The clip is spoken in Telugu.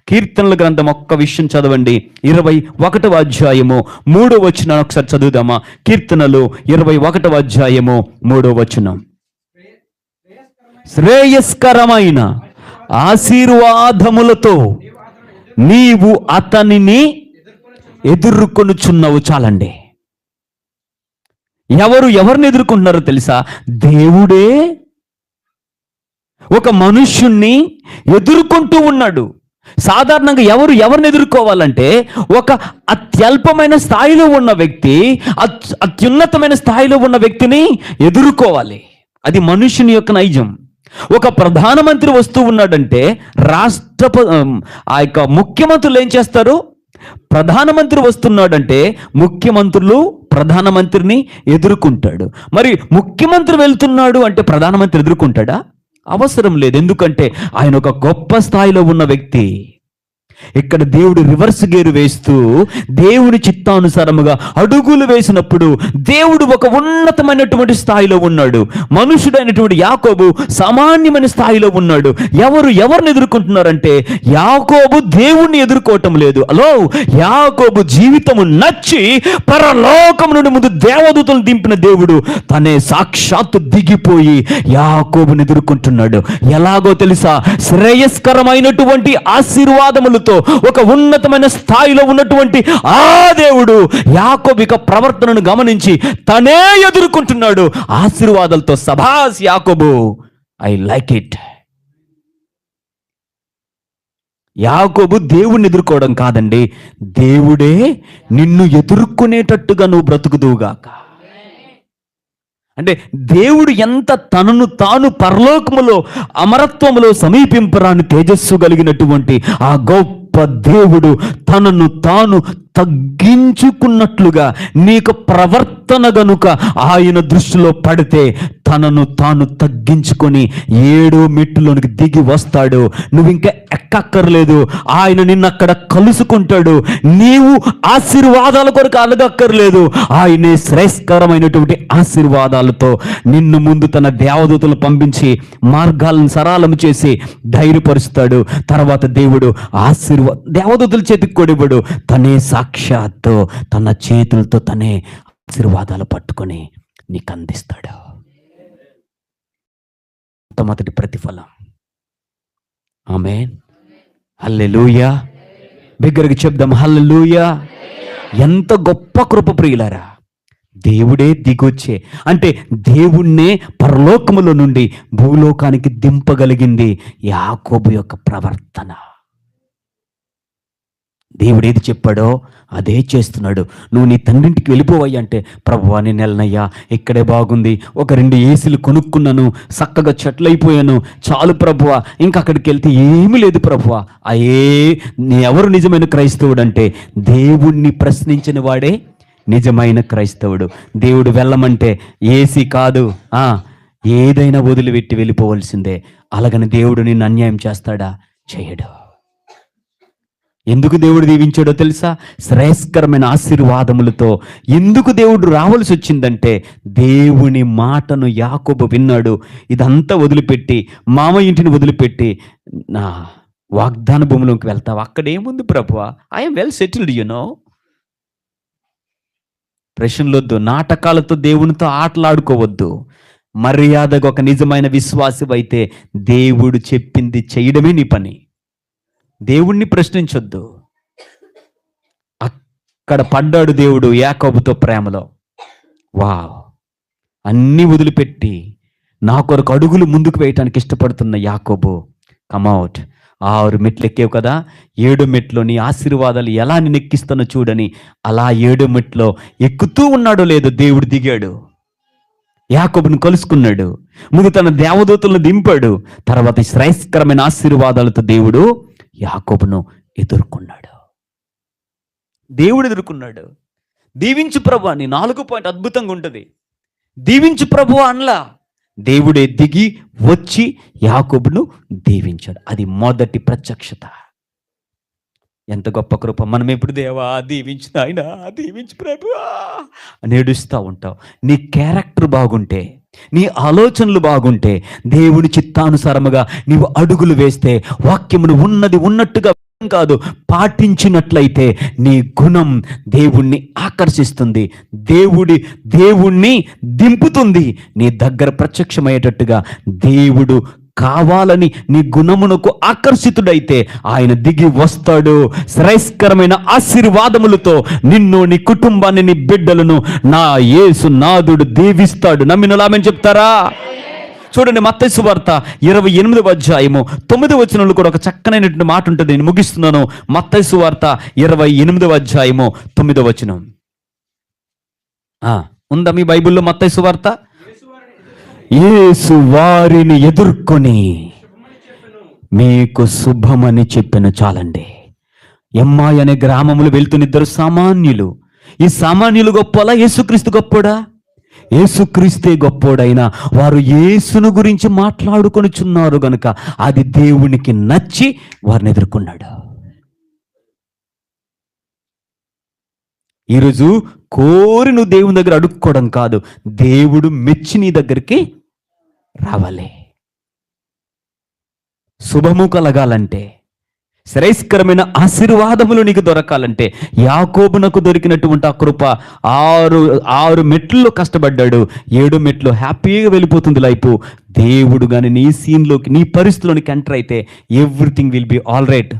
కీర్తనల గ్రంథం ఒక్క విషయం చదవండి. 21వ అధ్యాయము 3వ వచనం ఒకసారి చదువుదామా? కీర్తనలు 21వ అధ్యాయము 3వ వచనం. శ్రేయస్కరమైన ఆశీర్వాదములతో నీవు అతనిని ఎదుర్కొనుచున్నావు. చాలండి. ఎవరిని ఎదుర్కొంటున్నారో తెలుసా? దేవుడే ఒక మనుష్యుణ్ణి ఎదుర్కొంటూ ఉన్నాడు. సాధారణంగా ఎవరిని ఎదుర్కోవాలంటే ఒక అత్యల్పమైన స్థాయిలో ఉన్న వ్యక్తి అత్యున్నతమైన స్థాయిలో ఉన్న వ్యక్తిని ఎదుర్కోవాలి. అది మనుష్యుని యొక్క నైజం. ఒక ప్రధానమంత్రి వస్తూ ఉన్నాడంటే ముఖ్యమంత్రులు ఏం చేస్తారు? ప్రధానమంత్రి వస్తున్నాడంటే ముఖ్యమంత్రులు ప్రధానమంత్రిని ఎదుర్కొంటాడు. మరి ముఖ్యమంత్రి వెళ్తున్నాడు అంటే ప్రధానమంత్రి ఎదుర్కొంటాడా? అవసరం లేదు. ఎందుకంటే ఆయన ఒక గొప్ప స్థాయిలో ఉన్న వ్యక్తి. ఇక్కడ దేవుడు రివర్స్ గేరు వేస్తూ దేవుని చిత్తానుసారముగా అడుగులు వేసినప్పుడు దేవుడు ఒక ఉన్నతమైనటువంటి స్థాయిలో ఉన్నాడు. మనుషుడైనటువంటి యాకోబు సామాన్యమైన స్థాయిలో ఉన్నాడు. ఎవరిని ఎదుర్కొంటున్నారంటే యాకోబు దేవుణ్ణి ఎదుర్కోవటం లేదు. అలో, యాకోబు జీవితము నచ్చి పరలోకం నుండి ముందు దేవదూతలను దింపిన దేవుడు తనే సాక్షాత్తు దిగిపోయి యాకోబుని ఎదుర్కొంటున్నాడు. ఎలాగో తెలుసా? శ్రేయస్కరమైనటువంటి ఆశీర్వాదములతో ఒక ఉన్నతమైన స్థాయిలో ఉన్నటువంటి ఆ దేవుడు యాకోబు ప్రవర్తనను గమనించి తనే ఎదుర్కొంటున్నాడు ఆశీర్వాదాలతో. సభాస్ యాకోబు, ఐ లైక్ ఇట్. యాకోబు దేవుణ్ణి ఎదుర్కోవడం కాదండి, దేవుడే నిన్ను ఎదుర్కొనేటట్టుగా నువ్వు బ్రతుకుదువుగాక. అంటే దేవుడు ఎంత తనను తాను పరలోకములో అమరత్వములో సమీపింపరాని తేజస్సు కలిగినటువంటి ఆ గొప్ప దేవుడు తనను తాను తగ్గించుకున్నట్లుగా నీకు ప్రవర్తన గనుక ఆయన దృష్టిలో పడితే తనను తాను తగ్గించుకొని 7వ మెట్టులోనికి దిగి వస్తాడు. నువ్వు ఇంకా ఎక్కక్కర్లేదు. ఆయన నిన్నక్కడ కలుసుకుంటాడు. నీవు ఆశీర్వాదాల కొరకు అలగక్కర్లేదు. ఆయనే శ్రేయస్కరమైనటువంటి ఆశీర్వాదాలతో నిన్ను ముందు తన దేవదూతలు పంపించి మార్గాలను సరళం చేసి ధైర్యపరుస్తాడు. తర్వాత దేవుడు దేవదూతల చేతికి కొడివాడు తనే సాక్షాత్తు తన చేతులతో తనే ఆశీర్వాదాలు పట్టుకొని నీకు అందిస్తాడు. మొట్టమొదటి ప్రతిఫలం. ఆమేన్. హల్లెలూయా. బిగ్గరగా చెప్దాం హల్లెలూయా. ఎంత గొప్ప కృప ప్రియులారా! దేవుడే దిగొచ్చే అంటే దేవుణ్ణే పరలోకములో నుండి భూలోకానికి దింపగలిగింది యాకోబు యొక్క ప్రవర్తన. దేవుడు ఏది చెప్పాడో అదే చేస్తున్నాడు. నువ్వు నీ తండ్రింటికి వెళ్ళిపోవయ్యా అంటే, ప్రభువా నేను వెళ్ళనయ్యా, ఇక్కడే బాగుంది, ఒక 2 ఏసీలు కొనుక్కున్నాను, చక్కగా చెట్లయిపోయాను, చాలు ప్రభువా, ఇంకా అక్కడికి వెళ్తే ఏమీ లేదు ప్రభువా. ఎవరు నిజమైన క్రైస్తవుడు అంటే దేవుణ్ణి ప్రశ్నించిన వాడే నిజమైన క్రైస్తవుడు. దేవుడు వెళ్ళమంటే ఏసీ కాదు, ఏదైనా వదిలిపెట్టి వెళ్ళిపోవలసిందే. అలాగని దేవుడు నిన్ను అన్యాయం చేస్తాడా? చేయడు. ఎందుకు దేవుడు దీవించాడో తెలుసా? శ్రేయస్కరమైన ఆశీర్వాదములతో. ఎందుకు దేవుడు రావాల్సి వచ్చిందంటే దేవుని మాటను యాకోబు విన్నాడు. ఇదంతా వదిలిపెట్టి, మామ ఇంటిని వదిలిపెట్టి నా వాగ్దాన భూమిలోకి వెళ్తావు. అక్కడేముంది ప్రభువా? I'm well settled, you know. ప్రశ్నలొద్దు, నాటకాలతో దేవునితో ఆటలాడుకోవద్దు. మర్యాదగా ఒక నిజమైన విశ్వాసమైతే దేవుడు చెప్పింది చేయడమే నీ పని. దేవుణ్ణి ప్రశ్నించొద్దు. అక్కడ పడ్డాడు దేవుడు యాకోబుతో ప్రేమలో. వావ్! అన్నీ వదిలిపెట్టి నా కొరకు అడుగులు ముందుకు వేయటానికి ఇష్టపడుతున్న యాకోబు, కమౌట్. 6 మెట్లు ఎక్కేవు కదా, 7 మెట్లో నీ ఆశీర్వాదాలు ఎలా నేను ఎక్కిస్తానో చూడని అలా 7 మెట్లో ఎక్కుతూ ఉన్నాడో లేదో దేవుడు దిగాడు. యాకోబుని కలుసుకున్నాడు. ముందు తన దేవదూతలను దింపాడు. తర్వాత శ్రేయస్కరమైన ఆశీర్వాదాలతో దేవుడు యాకోబును ఎదుర్కొన్నాడు. దేవుడు ఎదుర్కొన్నాడు. దీవించు ప్రభువా అని 4 పాయింట్ అద్భుతంగా ఉంటుంది. దీవించు ప్రభువా అనలా, దేవుడే దిగి వచ్చి యాకోబును దీవించాడు. అది మొదటి ప్రత్యక్షత. ఎంత గొప్ప కృప! మనం ఎప్పుడు దేవా దీవించు నాయనా, దీవించు ప్రభువా అని ఏడుస్తూ ఉంటావు. నీ క్యారెక్టర్ బాగుంటే, నీ ఆలోచనలు బాగుంటే, దేవుని చిత్తానుసారముగా నీవు అడుగులు వేస్తే వాక్యమును ఉన్నది ఉన్నట్టుగా కాదు, పాటించినట్లయితే నీ గుణం దేవుణ్ణి ఆకర్షిస్తుంది, దేవుణ్ణి దింపుతుంది, నీ దగ్గర ప్రత్యక్షమయ్యేటట్టుగా. దేవుడు కావాలని నీ గుణమునకు ఆకర్షితుడైతే ఆయన దిగి వస్తాడు. శ్రేయస్కరమైన ఆశీర్వాదములతో నిన్ను, నీ కుటుంబాన్ని, నీ బిడ్డలను నా యేసు నాథుడు దీవిస్తాడు. నమ్మినలామని చెప్తారా? చూడండి, మత్తయి సువార్త 28వ అధ్యాయము 9వ వచనంలో కూడా ఒక చక్కనైనటువంటి మాట ఉంటుంది. నేను ముగిస్తున్నాను. మత్తయి సువార్త 28వ అధ్యాయము 9వ వచనం ఉందా మీ బైబిల్లో? మత్తయి సువార్త. యేసు వారిని ఎదుర్కొని మీకు శుభమని చెప్పెను. చాలండి. ఎమ్మాయి అనే గ్రామములు వెళ్తున్న ఇద్దరు సామాన్యులు. ఈ సామాన్యులు గొప్పలా, యేసుక్రీస్తు గొప్పోడా? యేసుక్రీస్తే గొప్పోడైనా వారు యేసును గురించి మాట్లాడుకొనిచున్నారు గనుక అది దేవునికి నచ్చి వారిని ఎదుర్కొన్నాడు. ఈరోజు కోరి నువ్వు దేవుని దగ్గర అడుక్కోవడం కాదు, దేవుడు మెచ్చి నీ దగ్గరికి రావాలి. శుభము కలగాలంటే, శ్రేయస్కరమైన ఆశీర్వాదములు నీకు దొరకాలంటే, యాకోబునకు దొరికినటువంటి ఆ కృప 6 మెట్లలో కష్టపడ్డాడు, 7 మెట్లు హ్యాపీగా వెళ్ళిపోతుంది లైఫ్. దేవుడు కానీ నీ సీన్లోకి, నీ పరిస్థితిలోనికి ఎంటర్ అయితే everything will be all right.